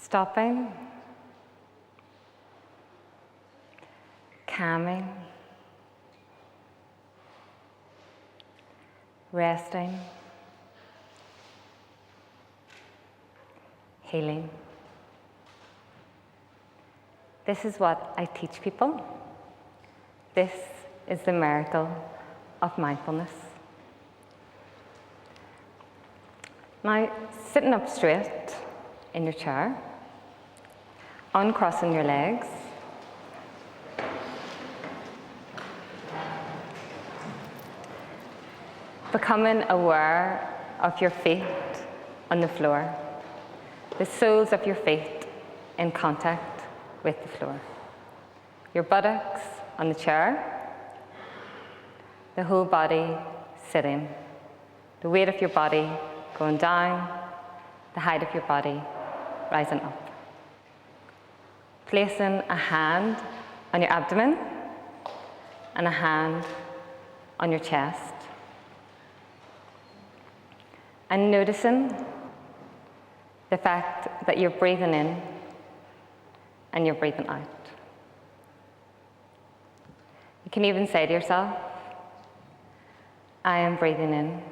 Stopping, calming, resting, healing. This is what I teach people. This is the miracle of mindfulness. Now, sitting up straight in your chair, uncrossing your legs, becoming aware of your feet on the floor, the soles of your feet in contact with the floor, your buttocks on the chair, the whole body sitting, the weight of your body going down, the height of your body rising up. Placing a hand on your abdomen and a hand on your chest. And noticing the fact that you're breathing in and you're breathing out. You can even say to yourself, I am breathing in,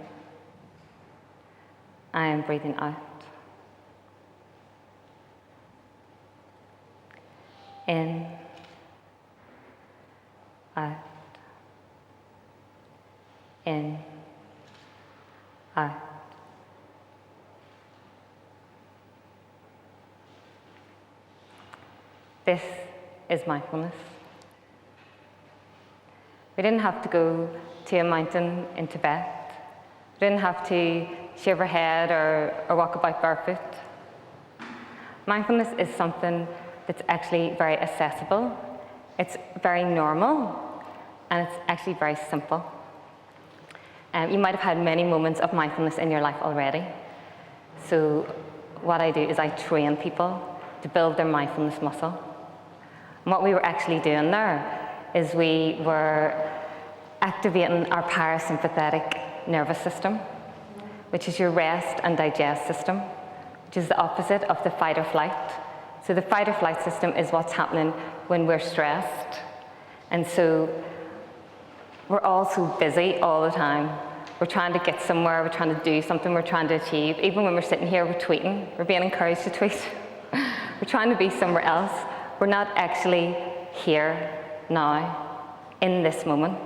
I am breathing out. In, out, in, out. This is mindfulness. We didn't have to go to a mountain in Tibet. We didn't have to shave our head or walk about barefoot. Mindfulness is something that's actually very accessible. It's very normal, and it's actually very simple. You might have had many moments of mindfulness in your life already. So what I do is I train people to build their mindfulness muscle. And what we were actually doing there is we were activating our parasympathetic nervous system, which is your rest and digest system, which is the opposite of the fight or flight. So the fight or flight system is what's happening when we're stressed. And so we're all so busy all the time. We're trying to get somewhere, we're trying to do something, we're trying to achieve. Even when we're sitting here, we're tweeting, we're being encouraged to tweet. We're trying to be somewhere else. We're not actually here now, in this moment.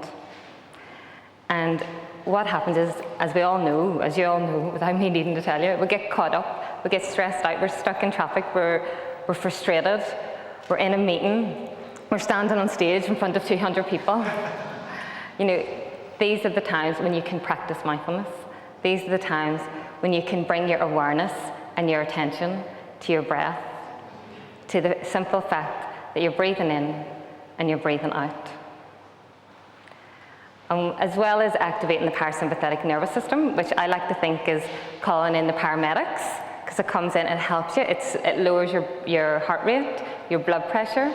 And what happens is, as we all know, as you all know, without me needing to tell you, we get caught up, we get stressed out, we're stuck in traffic, we're frustrated, we're in a meeting, we're standing on stage in front of 200 people. You know, these are the times when you can practice mindfulness. These are the times when you can bring your awareness and your attention to your breath, to the simple fact that you're breathing in and you're breathing out. As well as activating the parasympathetic nervous system, which I like to think is calling in the paramedics, because it comes in and helps you. It lowers your heart rate, your blood pressure.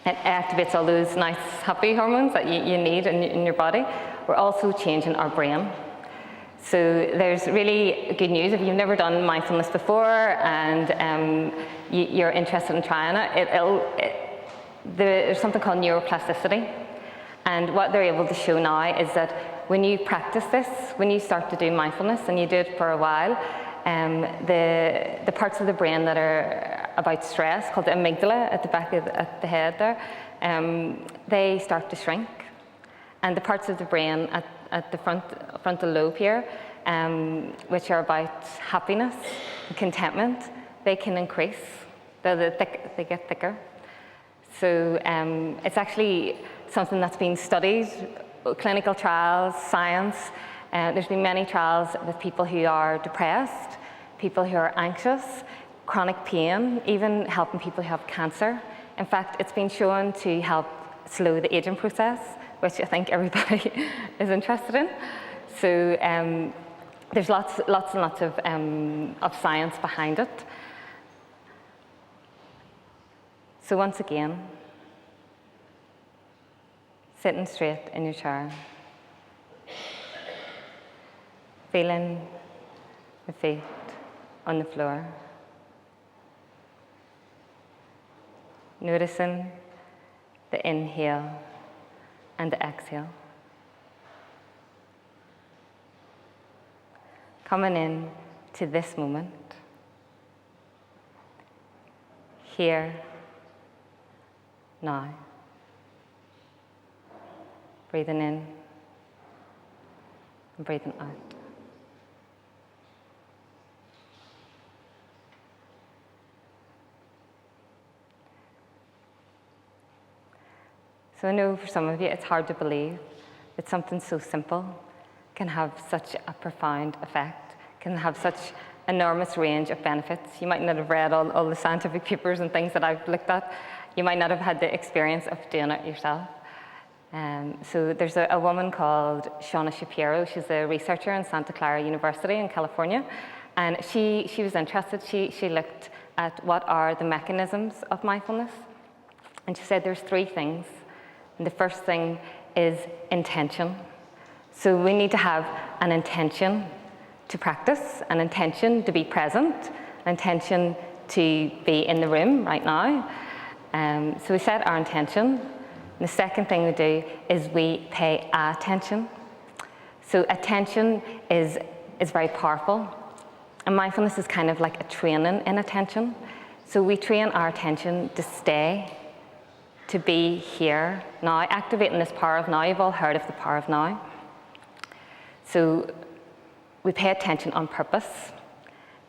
It activates all those nice happy hormones that you need in your body. We're also changing our brain. So there's really good news. If you've never done mindfulness before and you're interested in trying it, there's something called neuroplasticity. And what they're able to show now is that when you practice this, when you start to do mindfulness and you do it for a while, the parts of the brain that are about stress, called the amygdala at the back of the head there, they start to shrink. And the parts of the brain at the frontal lobe here, which are about happiness and contentment, they can increase. They get thicker. So it's actually something that's been studied, clinical trials, science. There's been many trials with people who are depressed, people who are anxious, chronic pain, even helping people who have cancer. In fact, it's been shown to help slow the aging process, which I think everybody is interested in. So there's lots and lots of science behind it. So once again, sitting straight in your chair, feeling the feet on the floor, Noticing the inhale and the exhale. Coming in to this moment, here, now. Breathing in and breathing out. So I know for some of you it's hard to believe that something so simple can have such a profound effect, can have such enormous range of benefits. You might not have read all the scientific papers and things that I've looked at. You might not have had the experience of doing it yourself. So there's a woman called Shauna Shapiro. She's a researcher in Santa Clara University in California. And she was interested. She looked at what are the mechanisms of mindfulness. And she said there's 3 things. And the first thing is intention. So we need to have an intention to practice, an intention to be present, an intention to be in the room right now. So we set our intention. The second thing we do is we pay attention. So attention is very powerful. And mindfulness is kind of like a training in attention. So we train our attention to stay, to be here now, activating this power of now. You've all heard of the power of now. So we pay attention on purpose.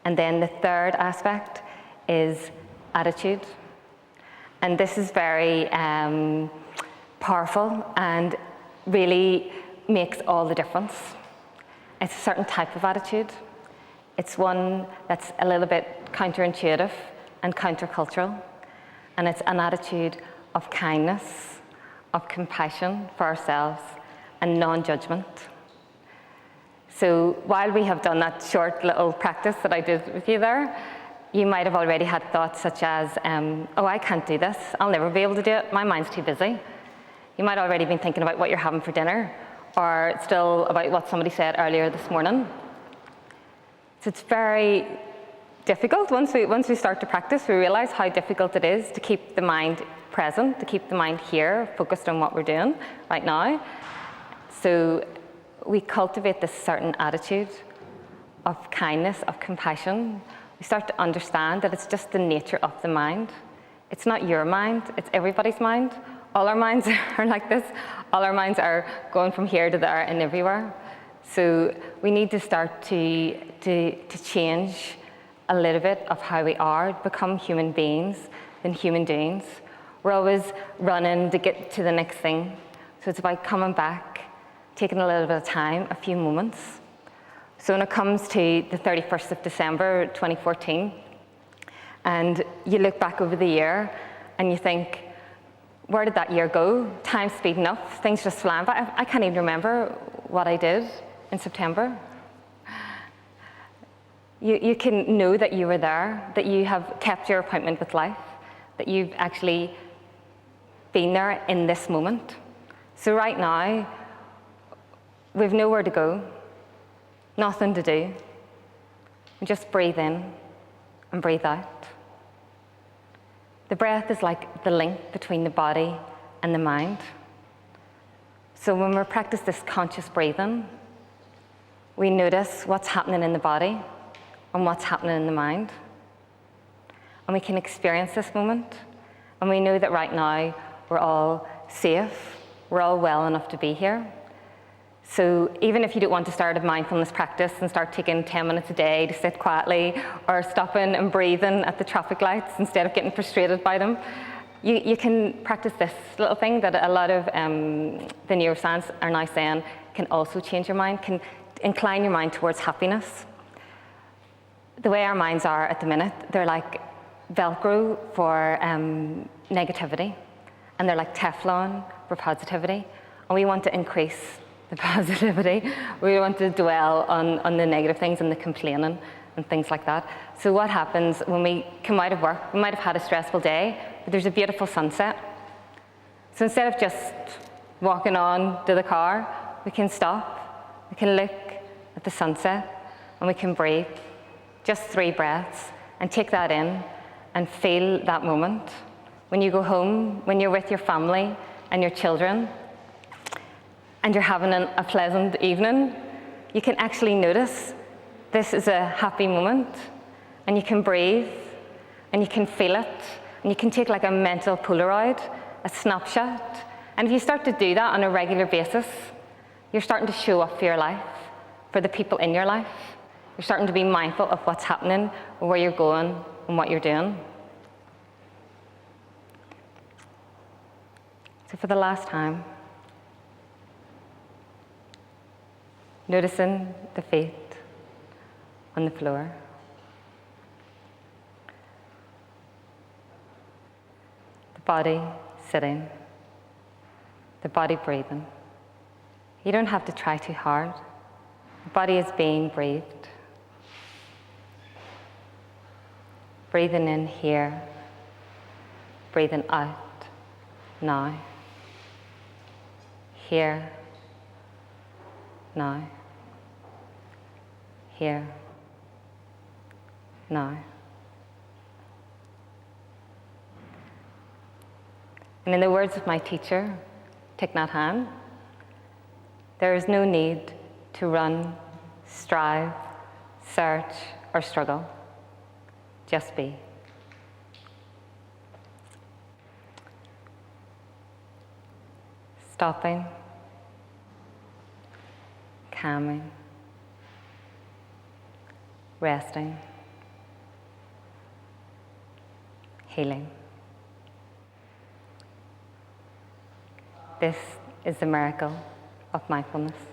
And then the third aspect is attitude. And this is very powerful and really makes all the difference. It's a certain type of attitude. It's one that's a little bit counterintuitive and countercultural. And it's an attitude of kindness, of compassion for ourselves, and non-judgment. So while we have done that short little practice that I did with you there, you might have already had thoughts such as, oh, I can't do this. I'll never be able to do it. My mind's too busy. You might already been thinking about what you're having for dinner, or still about what somebody said earlier this morning. So it's very difficult. Once we start to practice, we realize how difficult it is to keep the mind present, to keep the mind here, focused on what we're doing right now. So we cultivate this certain attitude of kindness, of compassion. We start to understand that it's just the nature of the mind. It's not your mind, it's everybody's mind. All our minds are like this. All our minds are going from here to there and everywhere. So we need to start to change a little bit of how we are, become human beings than human doings. We're always running to get to the next thing. So it's about coming back, taking a little bit of time, a few moments. So when it comes to the 31st of December, 2014, and you look back over the year and you think, where did that year go? Time's speeding up, things just flying by. I can't even remember what I did in September. You can know that you were there, that you have kept your appointment with life, that you've actually been there in this moment. So right now, we've nowhere to go, nothing to do. And just breathe in and breathe out. The breath is like the link between the body and the mind. So when we practice this conscious breathing, we notice what's happening in the body and what's happening in the mind. And we can experience this moment. And we know that right now we're all safe, we're all well enough to be here. So even if you don't want to start a mindfulness practice and start taking 10 minutes a day to sit quietly, or stopping and breathing at the traffic lights instead of getting frustrated by them, you can practice this little thing that a lot of the neuroscience are now saying can also change your mind, can incline your mind towards happiness. The way our minds are at the minute, they're like Velcro for negativity, and they're like Teflon for positivity, and we want to increase the positivity. We want to dwell on the negative things and the complaining and things like that. So what happens when we come out of work? We might have had a stressful day, but there's a beautiful sunset. So instead of just walking on to the car, we can stop, we can look at the sunset, and we can breathe. Just 3 breaths, and take that in and feel that moment. when you go home, when you're with your family and your children, and you're having a pleasant evening, you can actually notice this is a happy moment, and you can breathe, and you can feel it, and you can take like a mental Polaroid, a snapshot, and if you start to do that on a regular basis, you're starting to show up for your life, for the people in your life. You're starting to be mindful of what's happening, where you're going, and what you're doing. So for the last time, noticing the feet on the floor. The body sitting. The body breathing. You don't have to try too hard. The body is being breathed. Breathing in here. Breathing out now. Here. Now. Here. Now. And in the words of my teacher, Thich Nhat Hanh, there is no need to run, strive, search, or struggle. Just be. Stopping, calming, resting, healing. This is the miracle of mindfulness.